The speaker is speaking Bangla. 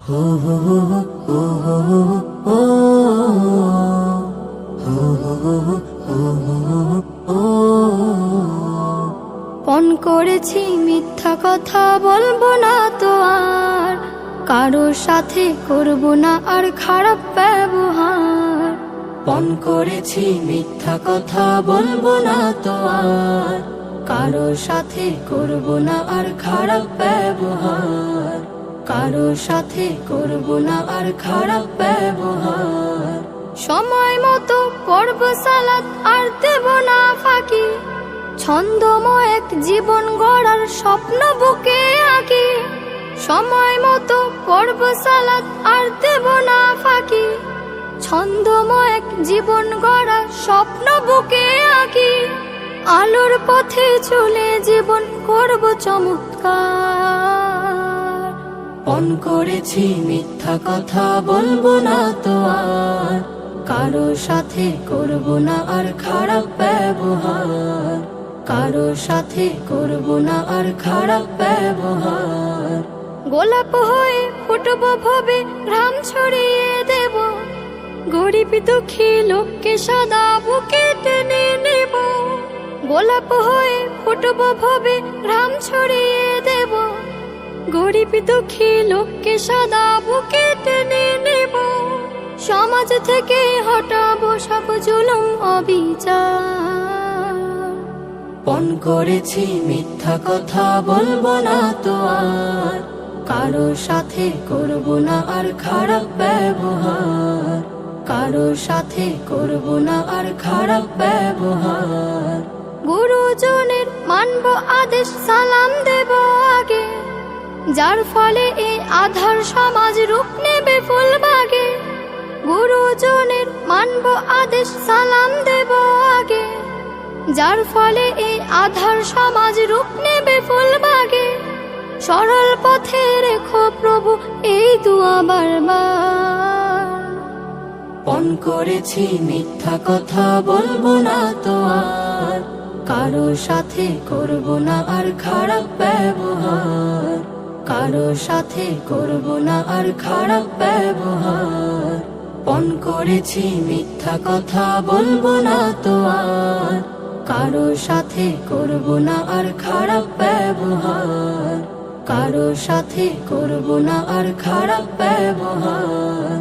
পণ করেছি মিথ্যা কথা বলবো না তো আর, কারোর সাথে করব না আর খারাপ ব্যবহার। পণ করেছি মিথ্যা কথা বলবো না তো আর, কারোর সাথে করব না আর খারাপ ব্যবহার। কারোর সাথে করব না আর খারাপ ব্যবহার। সময় মতো পড়ব সালাত আর দেব না ফাঁকি, ছন্দময় এক জীবন গড়ার স্বপ্ন বুকে আঁকি। সময় মতো পড়ব সালাত আর দেব না ফাঁকি, ছন্দময় এক জীবন গড়ার স্বপ্ন বুকে আঁকি। আলোর পথে চলে জীবন করব চমৎকার। পণ করেছি মিথ্যা কথা বলবো না তো আর, কারোর সাথে করব না আর খারাপ ব্যবহার। কারোর সাথে করব না আর খারাপ ব্যবহার। গোলাপ হয়ে ফুটব ভবে ঘাম ছড়িয়ে দেব, গরিব দুঃখী লোককে সদা বুকে টেনে নেব। গোলাপ হয়ে ফুটব ভবে ঘাম ছড়িয়ে দেব, গরিব দুঃখী লোককে সদা বুকে টেনে নেব। সমাজ থেকে হটাবো সব জুলুম অবিচার। পণ করেছি মিথ্যা কথা বলবো না তো আর, কারোর সাথে করব না আর খারাপ ব্যবহার। কারোর সাথে করব না আর খারাপ ব্যবহার। গুরুজনের মানব আদেশ সালাম দেব আগে, যার ফলে এই আধার সমাজ রূপ নেবে ফুলবাগে। গুরুজনের মানব আদেশ সালাম দেব আগে, যার ফলে এই আধার সমাজ রূপ নেবে ফুলবাগে। সরল পথে রেখো প্রভু এই দুয়া বারবার। পণ করেছি মিথ্যা কথা বলবো না তো আর, কারোর সাথে করব না আর খারাপ ব্যবহার। কারোর সাথে করব না আর খারাপ ব্যবহার। পণ করেছি মিথ্যা কথা বলবো না তো আর, কারোর সাথে করব না আর খারাপ ব্যবহার। কারোর সাথে করব না আর খারাপ ব্যবহার।